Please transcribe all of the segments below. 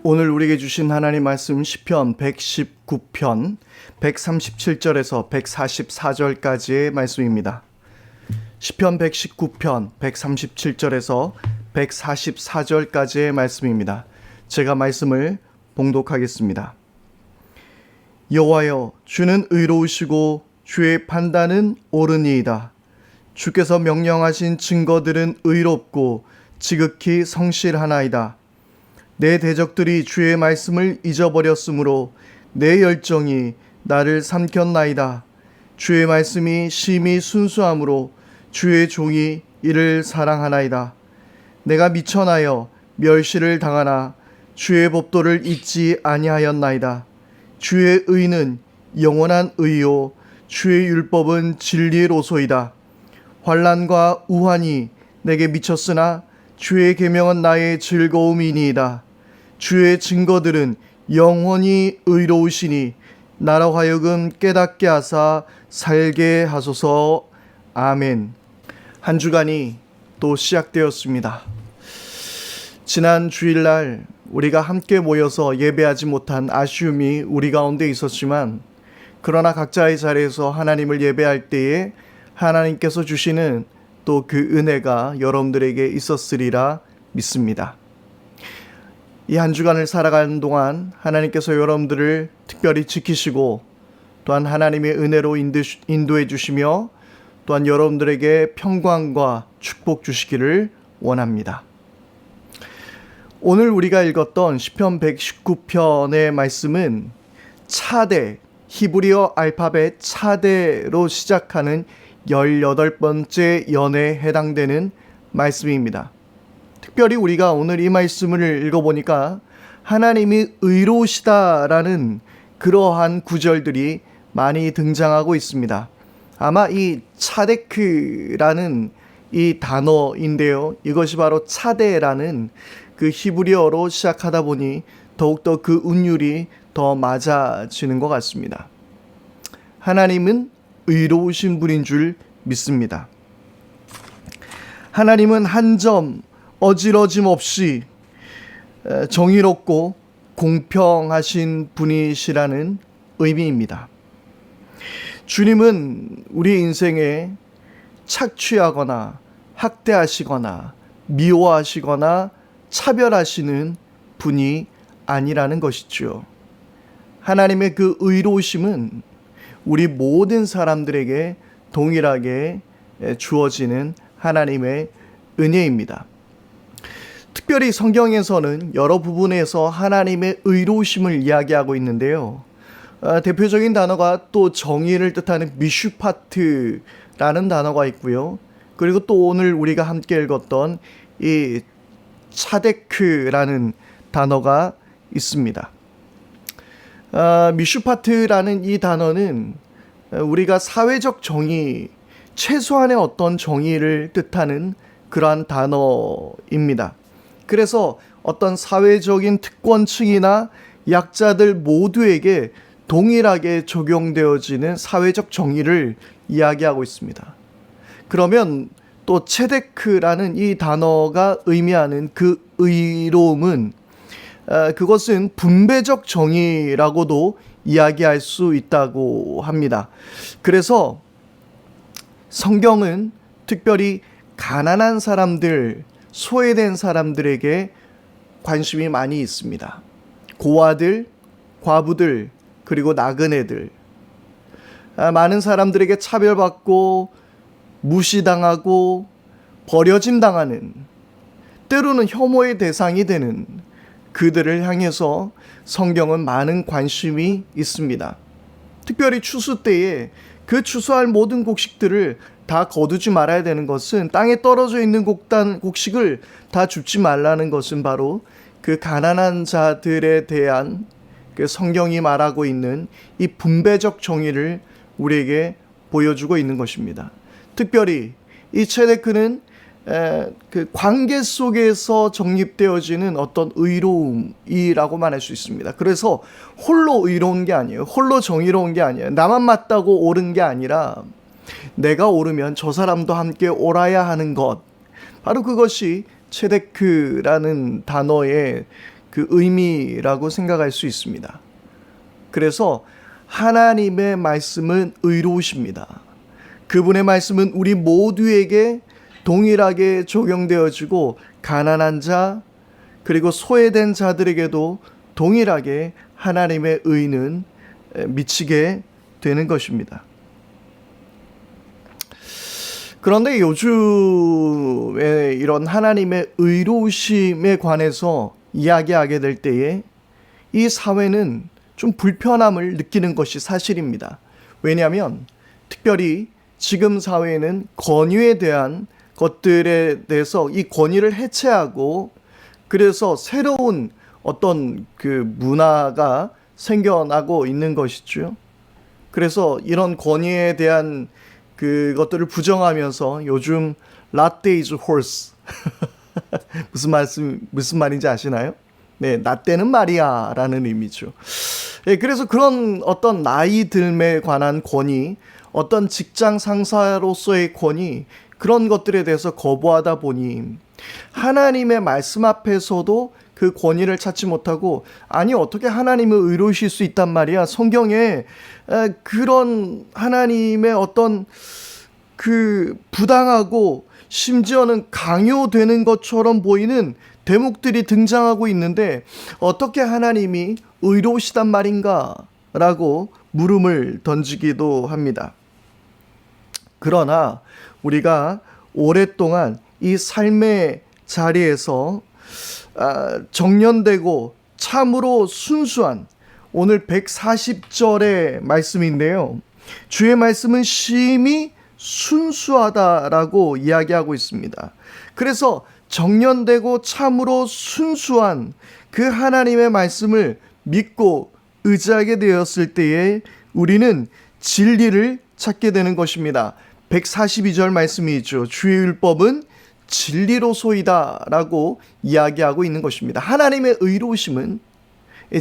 오늘 우리에게 주신 하나님 말씀 시편 119편 137절에서 144절까지의 말씀입니다. 시편 119편 137절에서 144절까지의 말씀입니다. 제가 말씀을 봉독하겠습니다. 여호와여, 주는 의로우시고 주의 판단은 옳으니이다. 주께서 명령하신 증거들은 의롭고 지극히 성실하나이다. 내 대적들이 주의 말씀을 잊어버렸으므로 내 열정이 나를 삼켰나이다. 주의 말씀이 심히 순수하므로 주의 종이 이를 사랑하나이다. 내가 미천하여 멸시를 당하나 주의 법도를 잊지 아니하였나이다. 주의 의는 영원한 의요 주의 율법은 진리로소이다. 환난과 우환이 내게 미쳤으나 주의 계명은 나의 즐거움이니이다. 주의 증거들은 영원히 의로우시니 나로 하여금 깨닫게 하사 살게 하소서. 아멘. 한 주간이 또 시작되었습니다. 지난 주일날 우리가 함께 모여서 예배하지 못한 아쉬움이 우리 가운데 있었지만, 그러나 각자의 자리에서 하나님을 예배할 때에 하나님께서 주시는 또 그 은혜가 여러분들에게 있었으리라 믿습니다. 이 한 주간을 살아가는 동안 하나님께서 여러분들을 특별히 지키시고 또한 하나님의 은혜로 인도해 주시며 또한 여러분들에게 평강과 축복 주시기를 원합니다. 오늘 우리가 읽었던 시편 119편의 말씀은 차대, 히브리어 알파벳 차대로 시작하는 18번째 연에 해당되는 말씀입니다. 특별히 우리가 오늘 이 말씀을 읽어보니까 하나님이 의로우시다라는 그러한 구절들이 많이 등장하고 있습니다. 아마 이 차데크라는 이 단어인데요, 이것이 바로 차데라는 그 히브리어로 시작하다 보니 더욱더 그 운율이 더 맞아지는 것 같습니다. 하나님은 의로우신 분인 줄 믿습니다. 하나님은 한 점 어지러짐 없이 정의롭고 공평하신 분이시라는 의미입니다. 주님은 우리 인생에 착취하거나 학대하시거나 미워하시거나 차별하시는 분이 아니라는 것이죠. 하나님의 그 의로우심은 우리 모든 사람들에게 동일하게 주어지는 하나님의 은혜입니다. 특별히 성경에서는 여러 부분에서 하나님의 의로우심을 이야기하고 있는데요. 대표적인 단어가 또 정의를 뜻하는 미슈파트라는 단어가 있고요. 그리고 또 오늘 우리가 함께 읽었던 이 차데크라는 단어가 있습니다. 미슈파트라는 이 단어는 우리가 사회적 정의, 최소한의 어떤 정의를 뜻하는 그러한 단어입니다. 그래서 어떤 사회적인 특권층이나 약자들 모두에게 동일하게 적용되어지는 사회적 정의를 이야기하고 있습니다. 그러면 또 체데크라는 이 단어가 의미하는 그 의로움은 그것은 분배적 정의라고도 이야기할 수 있다고 합니다. 그래서 성경은 특별히 가난한 사람들, 소외된 사람들에게 관심이 많이 있습니다. 고아들, 과부들, 그리고 나그네들, 많은 사람들에게 차별받고 무시당하고 버려짐 당하는, 때로는 혐오의 대상이 되는 그들을 향해서 성경은 많은 관심이 있습니다. 특별히 추수 때에 그 추수할 모든 곡식들을 다 거두지 말아야 되는 것은, 땅에 떨어져 있는 곡식을 다 줍지 말라는 것은 바로 그 가난한 자들에 대한 그 성경이 말하고 있는 이 분배적 정의를 우리에게 보여주고 있는 것입니다. 특별히 이 체데크는 그 관계 속에서 정립되어지는 어떤 의로움이라고 말할 수 있습니다. 그래서 홀로 의로운 게 아니에요. 홀로 정의로운 게 아니에요. 나만 맞다고 옳은 게 아니라 내가 옳으면 저 사람도 함께 옳아야 하는 것, 바로 그것이 체데크라는 단어의 그 의미라고 생각할 수 있습니다. 그래서 하나님의 말씀은 의로우십니다. 그분의 말씀은 우리 모두에게 동일하게 적용되어지고 가난한 자 그리고 소외된 자들에게도 동일하게 하나님의 의는 미치게 되는 것입니다. 그런데 요즘에 이런 하나님의 의로우심에 관해서 이야기하게 될 때에 이 사회는 좀 불편함을 느끼는 것이 사실입니다. 왜냐하면 특별히 지금 사회에는 권위에 대한 것들에 대해서 이 권위를 해체하고 그래서 새로운 어떤 그 문화가 생겨나고 있는 것이죠. 그래서 이런 권위에 대한 그것들을 부정하면서 요즘 라떼 is horse 무슨 말인지 아시나요? 네, 라떼는 말이야 라는 의미죠. 네, 그래서 그런 어떤 나이 들에 관한 권위, 어떤 직장 상사로서의 권위, 그런 것들에 대해서 거부하다 보니 하나님의 말씀 앞에서도 그 권위를 찾지 못하고 아니 어떻게 하나님을 의로우실 수 있단 말이야. 성경에 그런 하나님의 어떤 그 부당하고 심지어는 강요되는 것처럼 보이는 대목들이 등장하고 있는데 어떻게 하나님이 의로우시단 말인가? 라고 물음을 던지기도 합니다. 그러나 우리가 오랫동안 이 삶의 자리에서 정련되고 참으로 순수한 오늘 140절의 말씀인데요. 주의 말씀은 심히 순수하다라고 이야기하고 있습니다. 그래서 정련되고 참으로 순수한 그 하나님의 말씀을 믿고 의지하게 되었을 때에 우리는 진리를 찾게 되는 것입니다. 142절 말씀이 있죠. 주의 율법은 진리로소이다 라고 이야기하고 있는 것입니다. 하나님의 의로우심은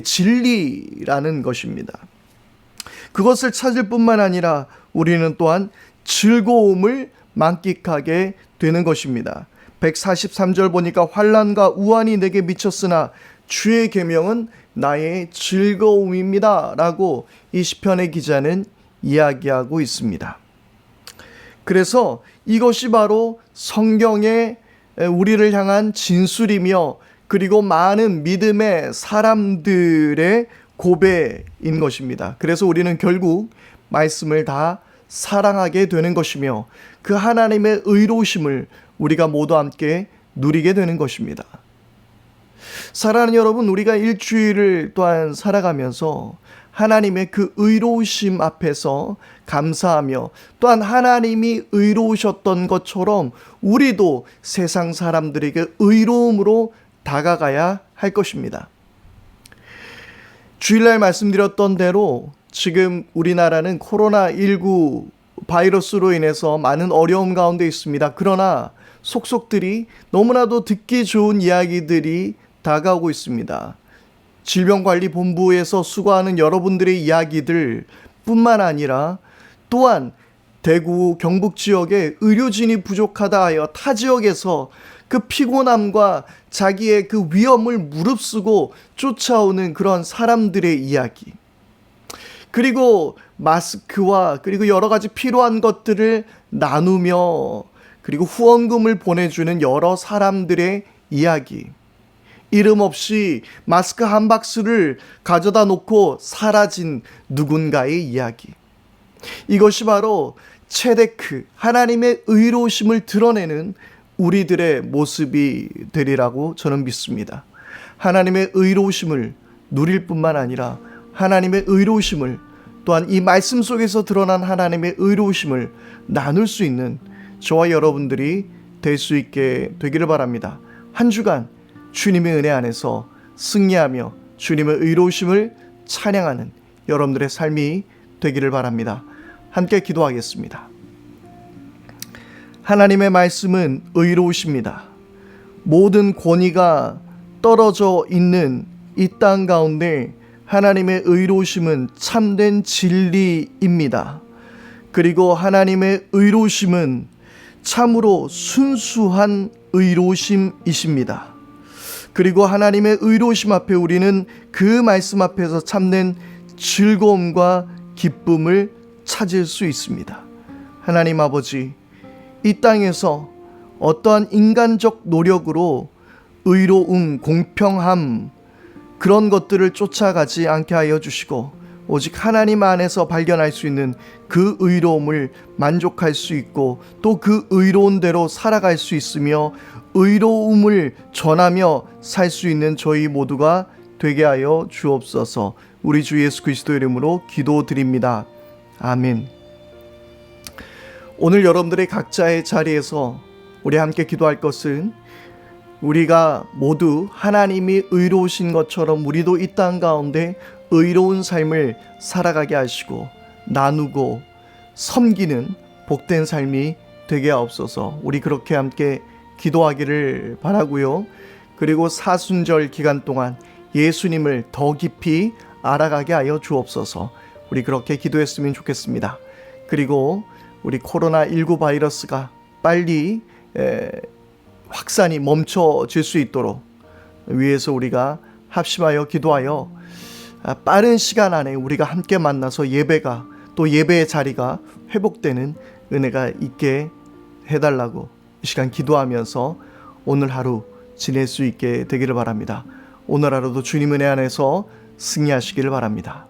진리라는 것입니다. 그것을 찾을 뿐만 아니라 우리는 또한 즐거움을 만끽하게 되는 것입니다. 143절 보니까 환난과 우환이 내게 미쳤으나 주의 계명은 나의 즐거움입니다 라고 이 시편의 기자는 이야기하고 있습니다. 그래서 이것이 바로 성경의 우리를 향한 진술이며 그리고 많은 믿음의 사람들의 고백인 것입니다. 그래서 우리는 결국 말씀을 다 사랑하게 되는 것이며 그 하나님의 의로우심을 우리가 모두 함께 누리게 되는 것입니다. 사랑하는 여러분, 우리가 일주일을 또한 살아가면서 하나님의 그 의로우심 앞에서 감사하며 또한 하나님이 의로우셨던 것처럼 우리도 세상 사람들에게 의로움으로 다가가야 할 것입니다. 주일날 말씀드렸던 대로 지금 우리나라는 코로나19 바이러스로 인해서 많은 어려움 가운데 있습니다. 그러나 속속들이 너무나도 듣기 좋은 이야기들이 다가오고 있습니다. 질병관리본부에서 수고하는 여러분들의 이야기들 뿐만 아니라 또한 대구 경북 지역에 의료진이 부족하다 하여 타 지역에서 그 피곤함과 자기의 그 위험을 무릅쓰고 쫓아오는 그런 사람들의 이야기, 그리고 마스크와 그리고 여러 가지 필요한 것들을 나누며 그리고 후원금을 보내주는 여러 사람들의 이야기, 이름 없이 마스크 한 박스를 가져다 놓고 사라진 누군가의 이야기, 이것이 바로 체데크, 하나님의 의로우심을 드러내는 우리들의 모습이 되리라고 저는 믿습니다. 하나님의 의로우심을 누릴 뿐만 아니라 하나님의 의로우심을 또한 이 말씀 속에서 드러난 하나님의 의로우심을 나눌 수 있는 저와 여러분들이 될 수 있게 되기를 바랍니다. 한 주간 주님의 은혜 안에서 승리하며 주님의 의로우심을 찬양하는 여러분들의 삶이 되기를 바랍니다. 함께 기도하겠습니다. 하나님의 말씀은 의로우십니다. 모든 권위가 떨어져 있는 이 땅 가운데 하나님의 의로우심은 참된 진리입니다. 그리고 하나님의 의로우심은 참으로 순수한 의로우심이십니다. 그리고 하나님의 의로우심 앞에 우리는 그 말씀 앞에서 참는 즐거움과 기쁨을 찾을 수 있습니다. 하나님 아버지, 이 땅에서 어떠한 인간적 노력으로 의로움, 공평함 그런 것들을 쫓아가지 않게 하여 주시고 오직 하나님 안에서 발견할 수 있는 그 의로움을 만족할 수 있고 또 그 의로운 대로 살아갈 수 있으며 의로움을 전하며 살 수 있는 저희 모두가 되게 하여 주옵소서. 우리 주 예수 그리스도 이름으로 기도드립니다. 아멘. 오늘 여러분들의 각자의 자리에서 우리 함께 기도할 것은 우리가 모두 하나님이 의로우신 것처럼 우리도 이 땅 가운데 의로운 삶을 살아가게 하시고 나누고 섬기는 복된 삶이 되게 하옵소서. 우리 그렇게 함께 기도하기를 바라고요. 그리고 사순절 기간 동안 예수님을 더 깊이 알아가게 하여 주옵소서. 우리 그렇게 기도했으면 좋겠습니다. 그리고 우리 코로나19 바이러스가 빨리 확산이 멈춰질 수 있도록 위해서 우리가 합심하여 기도하여 빠른 시간 안에 우리가 함께 만나서 예배가 또 예배의 자리가 회복되는 은혜가 있게 해달라고 이 시간 기도하면서 오늘 하루 지낼 수 있게 되기를 바랍니다. 오늘 하루도 주님 은혜 안에서 승리하시기를 바랍니다.